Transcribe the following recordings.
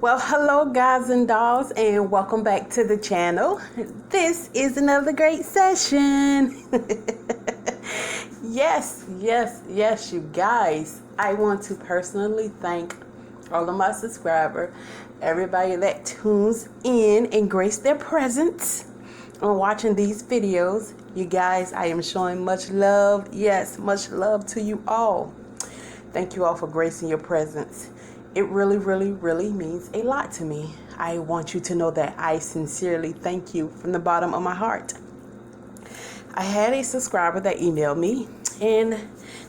Well, hello guys and dolls, and welcome back to the channel. This is another great session. yes, you guys. I want to personally thank all of my subscribers, everybody that tunes in and grace their presence on watching these videos. You guys, I am showing much love. Yes, much love to you all. Thank you all for gracing your presence. It really means a lot to me. I want you to know that I sincerely thank you from the bottom of my heart. I had a subscriber that emailed me and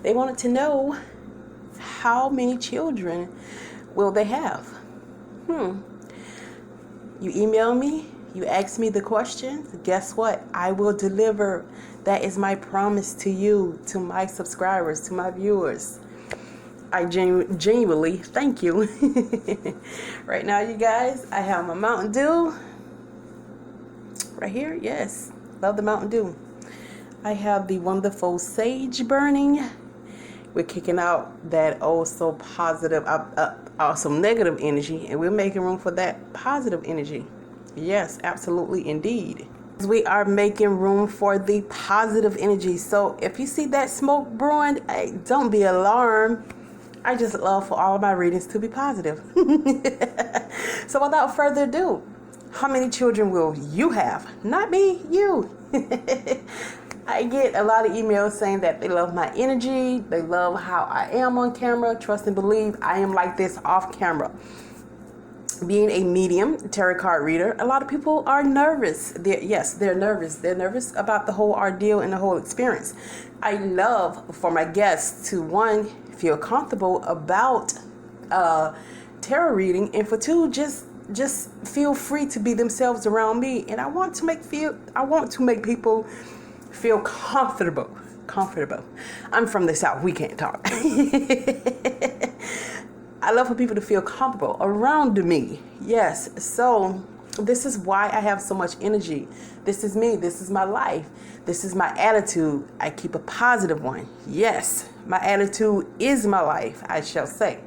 they wanted to know how many children will they have. You emailed me, you asked me the question. Guess what? I will deliver. That is my promise to you, to my subscribers, to my viewers. I genuinely thank you. Right now, you guys, I have my Mountain Dew right here. Yes, love the Mountain Dew. I have the wonderful sage burning. We're kicking out that oh so positive, some negative energy, and we're making room for that positive energy. Yes, absolutely, indeed. We are making room for the positive energy. So if you see that smoke brewing, hey, don't be alarmed. I just love for all of my readings to be positive. So without further ado, how many children will you have? Not me, you. I get a lot of emails saying that they love my energy. They love how I am on camera. Trust and believe I am like this off camera. Being a medium tarot card reader, a lot of people are nervous. They're nervous. They're nervous about the whole ordeal and the whole experience. I love for my guests to, one, feel comfortable about tarot reading, and for two, just feel free to be themselves around me. And I want to make people feel comfortable. I'm from the South. We can't talk. I love for people to feel comfortable around me. Yes. So this is why I have so much energy. This is me. This is my life. This is my attitude. I keep a positive one. Yes. My attitude is my life, I shall say.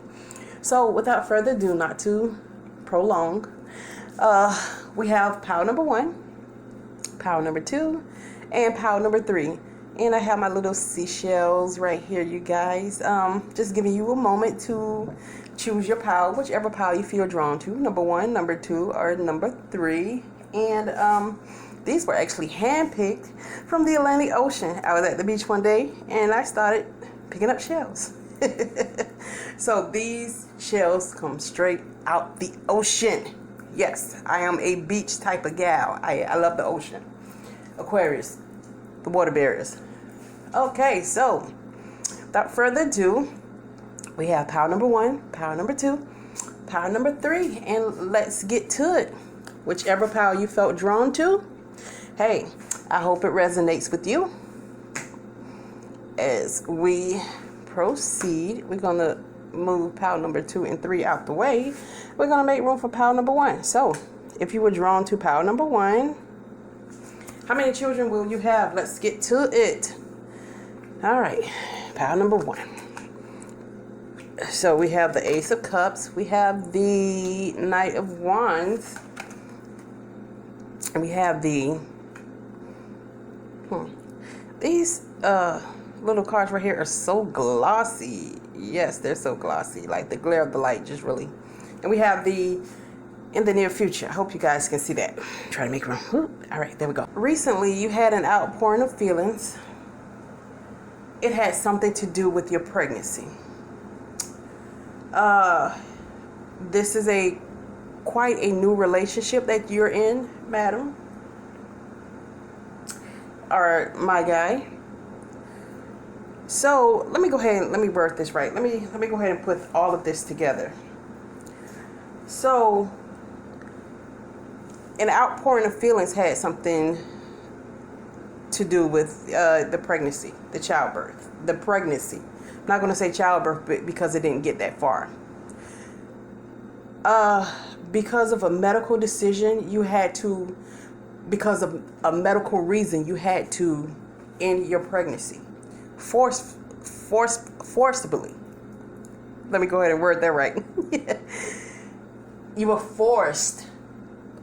So without further ado, not to prolong, we have pile number 1, pile number 2, and pile number 3. And I have my little seashells right here, you guys. Just giving you a moment to choose your pile, whichever pile you feel drawn to. Number 1, number 2, or number 3. And these were actually handpicked from the Atlantic Ocean. I was at the beach one day and I started picking up shells. So these shells come straight out the ocean. Yes, I am a beach type of gal. I love the ocean. Aquarius, the water barriers. Okay, so without further ado, we have pile number 1, pile number 2, pile number 3, and let's get to it. Whichever pile you felt drawn to, hey, I hope it resonates with you. As we proceed, we're going to move pile number 2 and 3 out the way. We're going to make room for pile number 1. So, if you were drawn to pile number 1, how many children will you have? Let's get to it. All right, pile number 1. So, we have the Ace of Cups. We have the Knight of Wands. And we have the... These little cards right here are so glossy. Yes, they're so glossy. Like the glare of the light just really. And we have the in the near future. I hope you guys can see that. Try to make room. All right, there we go. Recently, you had an outpouring of feelings. It had something to do with your pregnancy. This is quite a new relationship that you're in, madam. Or my guy. So let me go ahead and let me word this right. Let me go ahead and put all of this together. So an outpouring of feelings had something to do with the pregnancy, the childbirth, the pregnancy. I'm not going to say childbirth because it didn't get that far. Because of a medical decision, you had to, because of a medical reason, you had to end your pregnancy. Forcibly. Let me go ahead and word that right. you were forced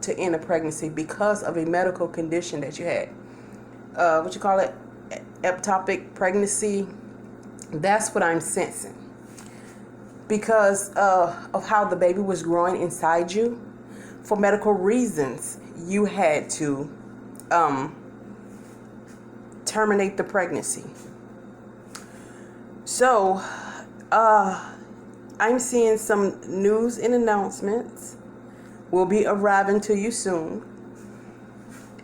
to end a pregnancy because of a medical condition that you had. What you call it? Ectopic pregnancy. That's what I'm sensing. Because of how the baby was growing inside you, for medical reasons, you had to terminate the pregnancy. So, I'm seeing some news and announcements will be arriving to you soon.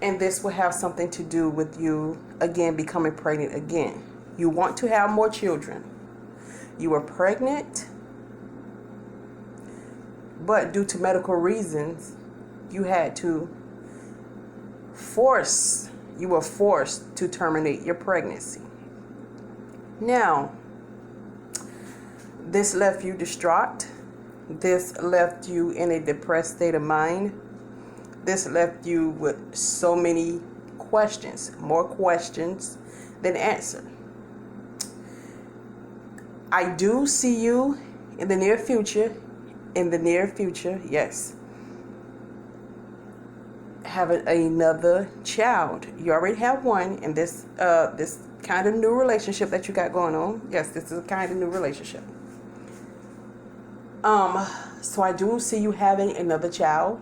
And this will have something to do with you, again, becoming pregnant again. You want to have more children. You were pregnant, but due to medical reasons, you were forced to terminate your pregnancy. Now, this left you distraught. This left you in a depressed state of mind. This left you with so many questions, more questions than answers. I do see you in the near future, yes, having another child. You already have one in this kind of new relationship that you got going on. Yes, this is a kind of new relationship. So I do see you having another child,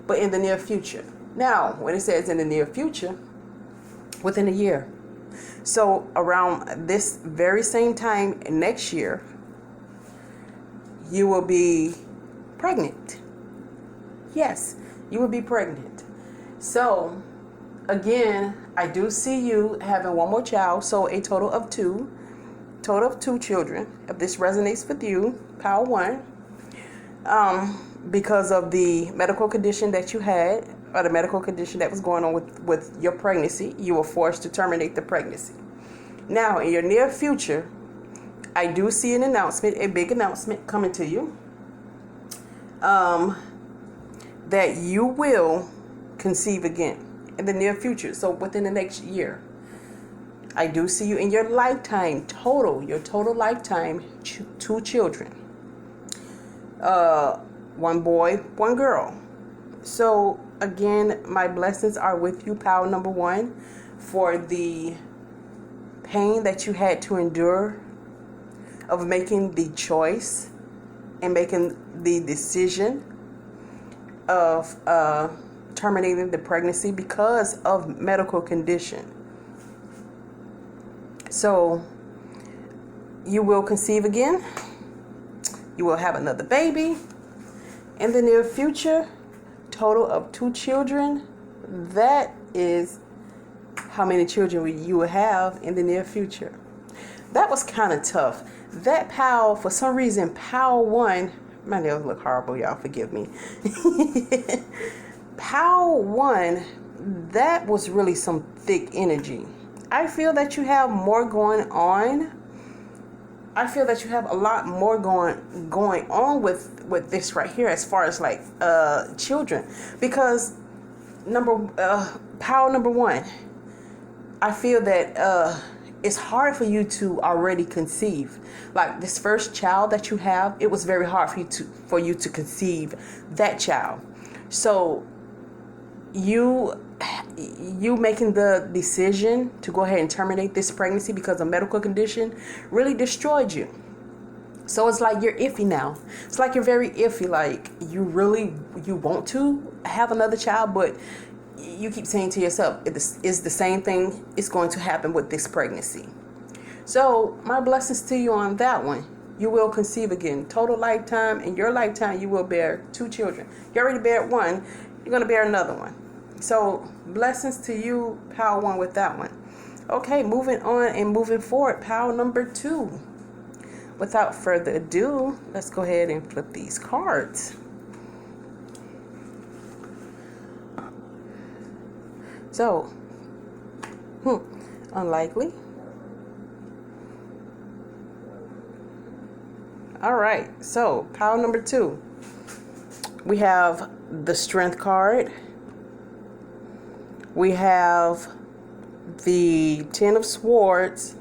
but in the near future. Now, when it says in the near future, within a year. So around this very same time next year, you will be pregnant. Yes, you will be pregnant. So again, I do see you having one more child. So a total of two children. If this resonates with you, Power 1, because of the medical condition that you had, or the medical condition that was going on with your pregnancy, you were forced to terminate the pregnancy. Now, in your near future, I do see an announcement, a big announcement coming to you, that you will conceive again in the near future. So within the next year, I do see you in your lifetime, your total lifetime, 2 children. 1 boy, 1 girl. So again, my blessings are with you, Power number 1, for the pain that you had to endure of making the choice and making the decision of terminating the pregnancy because of medical condition. So you will conceive again. You will have another baby in the near future. Total of 2 children. That is how many children you will have in the near future. That was kind of tough. That Power, for some reason, Power 1, my nails look horrible, y'all, forgive me. Power 1, that was really some thick energy. I feel that you have more going on. I feel that you have a lot more going on with this right here, as far as like children, because Power number 1, I feel that it's hard for you to already conceive. Like this first child that you have, it was very hard for you to conceive that child. So you making the decision to go ahead and terminate this pregnancy because of medical condition really destroyed you. So it's like you're iffy now. It's like you're very iffy. Like you want to have another child, but you keep saying to yourself, it's the same thing is going to happen with this pregnancy. So my blessings to you on that one. You will conceive again. Total lifetime. In your lifetime, you will bear 2 children. You already bear 1. You're going to bear another one. So blessings to you, Power 1, with that one. Okay, moving on and moving forward. Power number 2. Without further ado, let's go ahead and flip these cards. So, unlikely. All right, so Power number 2. We have the Strength card. We have the 10 of Swords.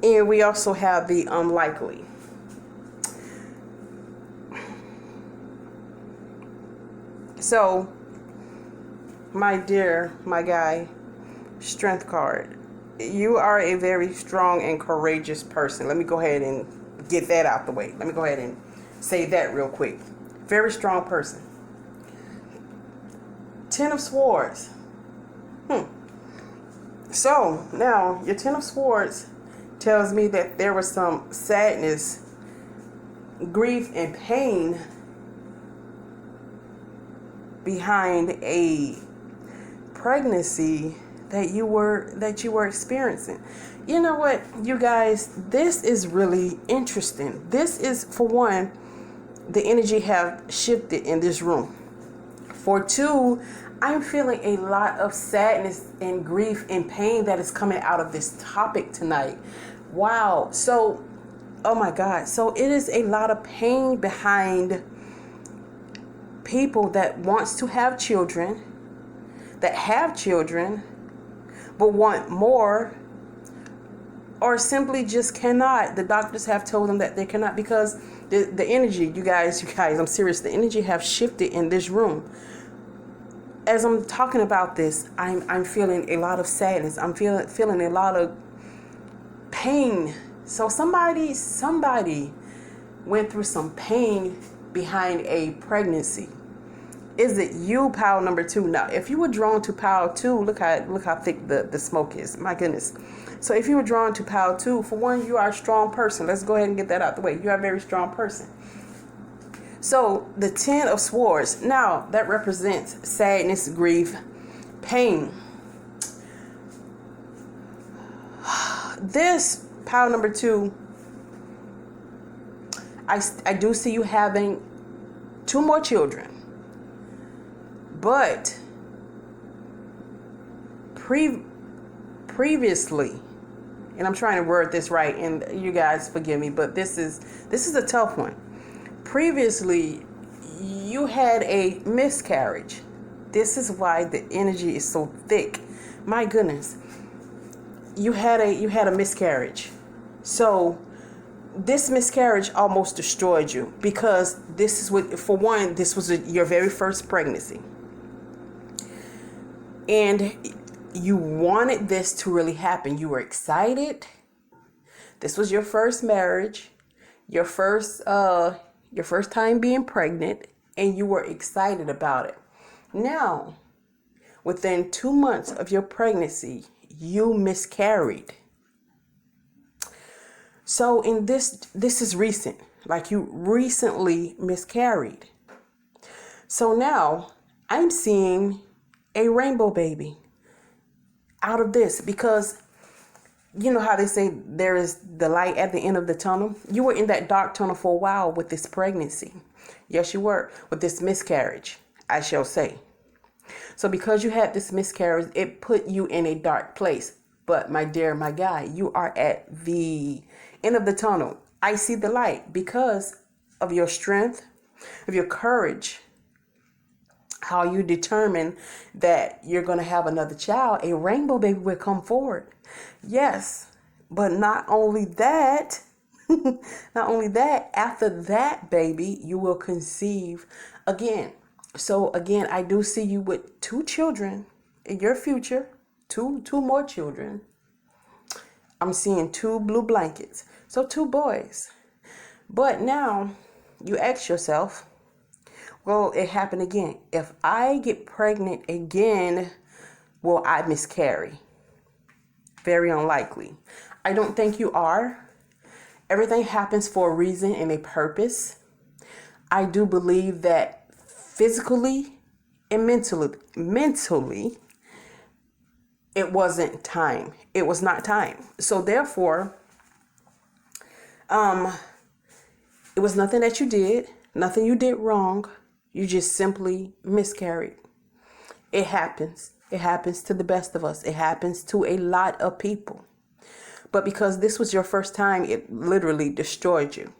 And we also have the Unlikely. So, my dear, my guy, strength card. You are a very strong and courageous person. Let me go ahead and get that out the way. Let me go ahead and say that real quick. Very strong person. Ten of Swords. So, now, your Ten of Swords tells me that there was some sadness, grief, and pain behind a pregnancy that you were experiencing. You know what, you guys, this is really interesting. This is, for one, the energy have shifted in this room. For two, I'm feeling a lot of sadness and grief and pain that is coming out of this topic tonight. Wow. So, oh my God. So it is a lot of pain behind people that wants to have children, that have children, but want more, or simply just cannot. The doctors have told them that they cannot, because the energy, you guys, I'm serious. The energy have shifted in this room. As I'm talking about this, I'm feeling a lot of sadness. I'm feeling a lot of pain. So somebody went through some pain behind a pregnancy. Is it you, pile number 2? Now, if you were drawn to pile 2, look how thick the smoke is. My goodness. So if you were drawn to pile 2, for one, you are a strong person. Let's go ahead and get that out the way. You are a very strong person. So the Ten of Swords, now that represents sadness, grief, pain. This pile number 2, I do see you having 2 more children, but previously, and I'm trying to word this right, and you guys forgive me, but this is a tough one. Previously, you had a miscarriage. This is why the energy is so thick. My goodness. You had a miscarriage. So this miscarriage almost destroyed you, because this was your very first pregnancy. And you wanted this to really happen. You were excited. This was your first marriage, your first time being pregnant, and you were excited about it. Now, within 2 months of your pregnancy, you miscarried. So in this is recent, like you recently miscarried. So now I'm seeing a rainbow baby out of this, because you know how they say there is the light at the end of the tunnel? You were in that dark tunnel for a while with this pregnancy. Yes, you were, with this miscarriage, I shall say. So because you had this miscarriage, it put you in a dark place. But my dear, my guy, you are at the end of the tunnel. I see the light because of your strength, of your courage, how you determine that you're going to have another child. A rainbow baby will come forward. Yes, but not only that, after that baby, you will conceive again. So again, I do see you with 2 children in your future, two more children. I'm seeing 2 blue blankets. So 2 boys. But now you ask yourself, will it happen again? If I get pregnant again, will I miscarry? Very unlikely. I don't think you are. Everything happens for a reason and a purpose. I do believe that physically and mentally, it wasn't time. It was not time. So therefore, it was nothing that you did, nothing you did wrong. You just simply miscarried. It happens. It happens to the best of us. It happens to a lot of people. But because this was your first time, it literally destroyed you.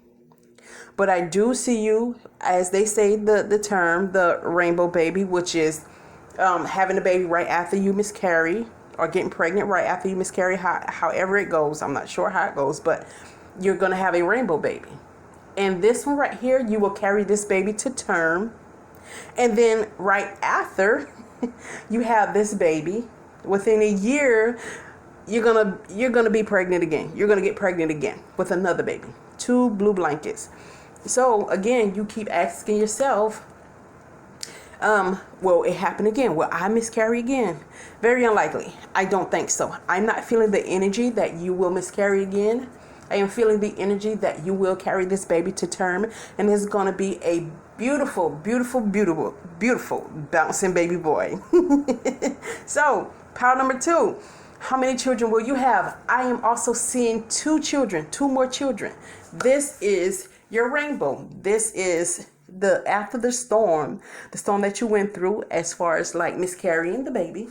But I do see you, as they say the term, the rainbow baby, which is having a baby right after you miscarry, or getting pregnant right after you miscarry, however it goes. I'm not sure how it goes, but you're going to have a rainbow baby. And this one right here, you will carry this baby to term. And then right after you have this baby, within a year, you're gonna be pregnant again. You're gonna get pregnant again with another baby. 2 blue blankets. So again, you keep asking yourself, will it happen again? Will I miscarry again? Very unlikely. I don't think so. I'm not feeling the energy that you will miscarry again. I am feeling the energy that you will carry this baby to term, and it's going to be a beautiful, beautiful, beautiful, beautiful bouncing baby boy. So, pile number 2. How many children will you have? I am also seeing 2 children, 2 more children. This is your rainbow. This is the after the storm that you went through as far as like miscarrying the baby.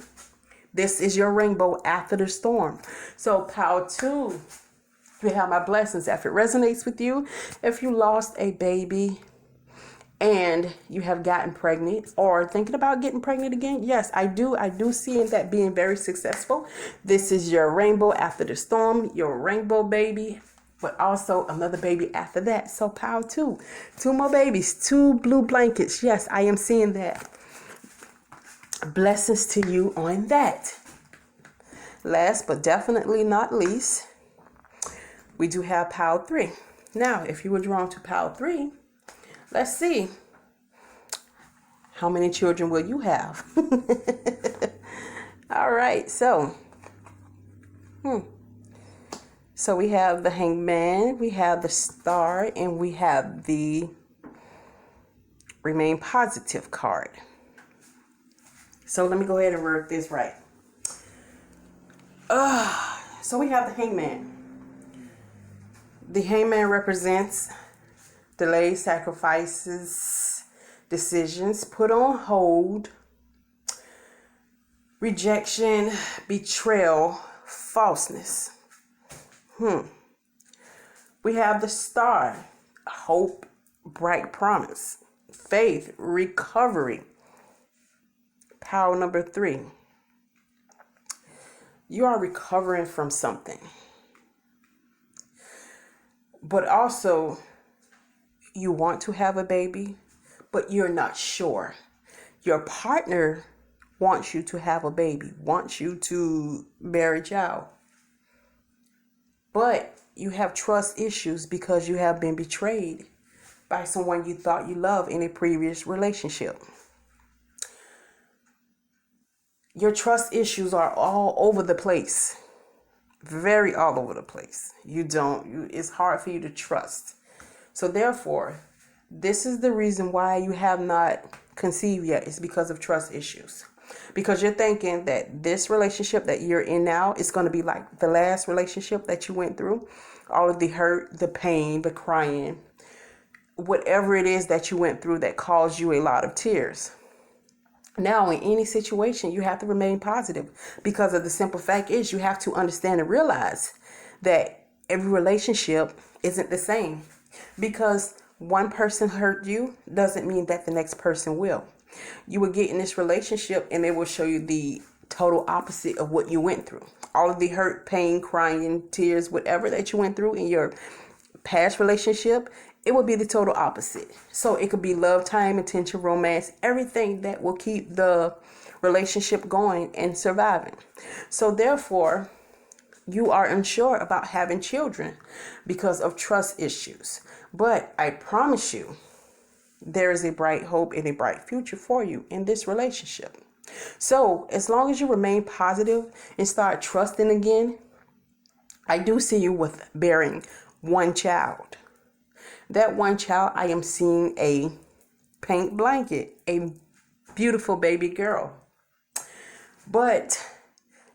This is your rainbow after the storm. So pile 2, you have my blessings. If it resonates with you, if you lost a baby and you have gotten pregnant or thinking about getting pregnant again, yes, I do see that being very successful. This is your rainbow after the storm, your rainbow baby, but also another baby after that. So pile 2, 2 more babies, 2 blue blankets. Yes, I am seeing that. Blessings to you on that. Last but definitely not least, we do have pile 3. Now, if you were drawn to pile 3, let's see. How many children will you have? All right, so we have the Hangman, we have the Star, and we have the Remain Positive card. So let me go ahead and work this right. So we have the Hangman. The Hangman represents delays, sacrifices, decisions put on hold, rejection, betrayal, falseness. We have the Star, hope, bright promise, faith, recovery. Power number 3. You are recovering from something. But also, you want to have a baby, but you're not sure. Your partner wants you to have a baby, wants you to bear a child. But you have trust issues because you have been betrayed by someone you thought you loved in a previous relationship. Your trust issues are all over the place. Very all over the place. It's hard for you to trust. So therefore, this is the reason why you have not conceived yet. It's because of trust issues. Because you're thinking that this relationship that you're in now is going to be like the last relationship that you went through. All of the hurt, the pain, the crying, whatever it is that you went through that caused you a lot of tears. Now, in any situation, you have to remain positive because of the simple fact is you have to understand and realize that every relationship isn't the same. Because one person hurt you doesn't mean that the next person will. You will get in this relationship and they will show you the total opposite of what you went through. All of the hurt, pain, crying, tears, whatever that you went through in your past relationship, it would be the total opposite. So it could be love, time, attention, romance, everything that will keep the relationship going and surviving. So therefore, you are unsure about having children because of trust issues. But I promise you, there is a bright hope and a bright future for you in this relationship. So as long as you remain positive and start trusting again, I do see you with bearing one child. That one child, I am seeing a pink blanket, a beautiful baby girl. But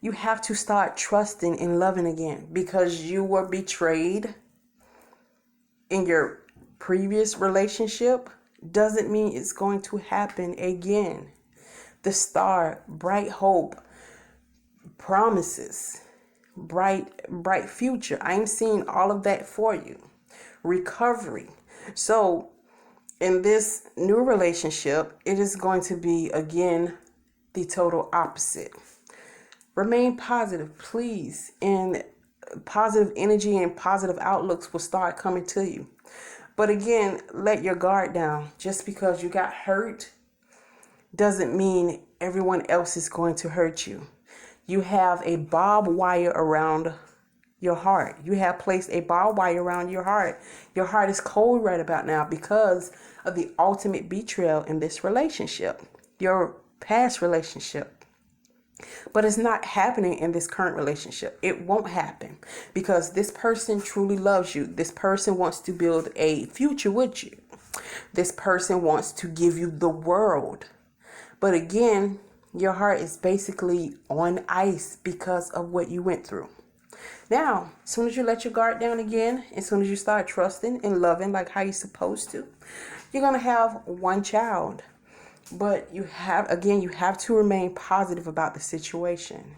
you have to start trusting and loving again because you were betrayed in your previous relationship. Doesn't mean it's going to happen again. The Star, bright hope, promises, bright future. I'm seeing all of that for you. Recovery. So in this new relationship, it is going to be again the total opposite. Remain positive, please, and positive energy and positive outlooks will start coming to you. But again, let your guard down. Just because you got hurt doesn't mean everyone else is going to hurt you. You have a barbed wire around your heart. You have placed a barbed wire around your heart. Your heart is cold right about now because of the ultimate betrayal in this relationship, your past relationship. But it's not happening in this current relationship. It won't happen because this person truly loves you. This person wants to build a future with you. This person wants to give you the world. But again, your heart is basically on ice because of what you went through. Now, as soon as you let your guard down again, as soon as you start trusting and loving like how you're supposed to, you're going to have one child. But you have to remain positive about the situation.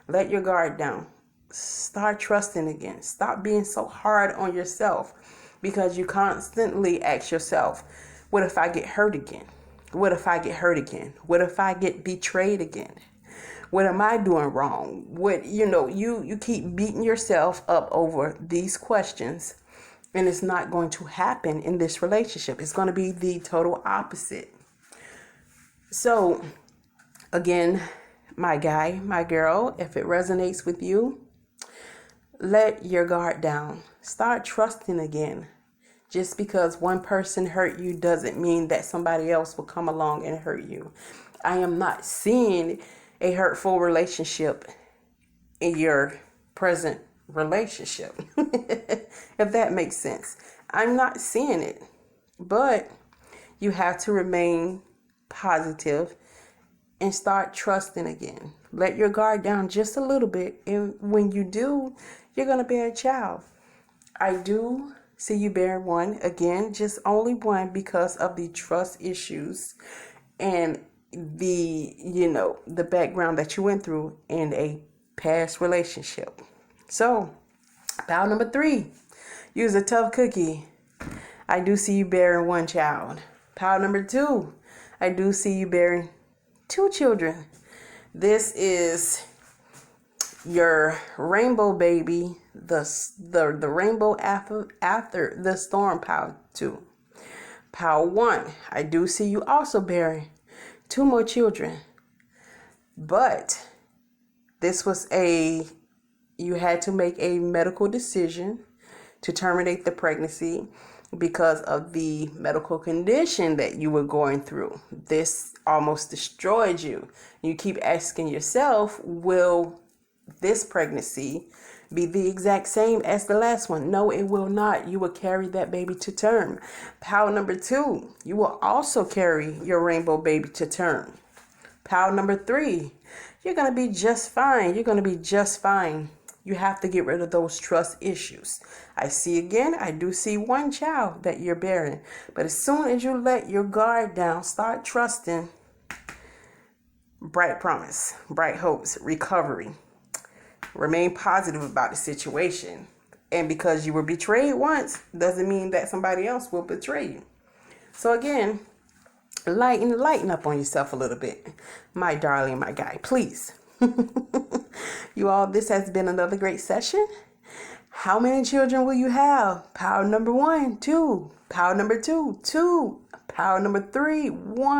Let your guard down. Start trusting again. Stop being so hard on yourself because you constantly ask yourself, what if I get hurt again? What if I get hurt again? What if I get betrayed again? What am I doing wrong? You keep beating yourself up over these questions, and it's not going to happen in this relationship. It's going to be the total opposite. So, again, my guy, my girl, if it resonates with you, let your guard down. Start trusting again. Just because one person hurt you doesn't mean that somebody else will come along and hurt you. I am not seeing a hurtful relationship in your present relationship, if that makes sense. I'm not seeing it, but you have to remain positive and start trusting again. Let your guard down just a little bit, and when you do, you're going to bear a child. I do see you bear one, again, just only one, because of the trust issues and the background that you went through in a past relationship. So, pile number 3, you's a tough cookie. I do see you bearing one child. Pile number 2, I do see you bearing 2 children. This is your rainbow baby, the rainbow after the storm. Pile 2. Pile 1, I do see you also bearing 2 more children. But this was you had to make a medical decision to terminate the pregnancy because of the medical condition that you were going through. This almost destroyed you. You keep asking yourself, will this pregnancy be the exact same as the last one? No, it will not. You will carry that baby to term. Pile number 2, you will also carry your rainbow baby to term. Pile number 3, you're going to be just fine. You're going to be just fine. You have to get rid of those trust issues. I do see one child that you're bearing. But as soon as you let your guard down, start trusting, bright promise, bright hopes, recovery. Remain positive about the situation. And because you were betrayed once, doesn't mean that somebody else will betray you. So again, lighten up on yourself a little bit. My darling, my guy, please. You all, this has been another great session. How many children will you have? Pile number 1, 2. Pile number 2, 2. Pile number 3, 1.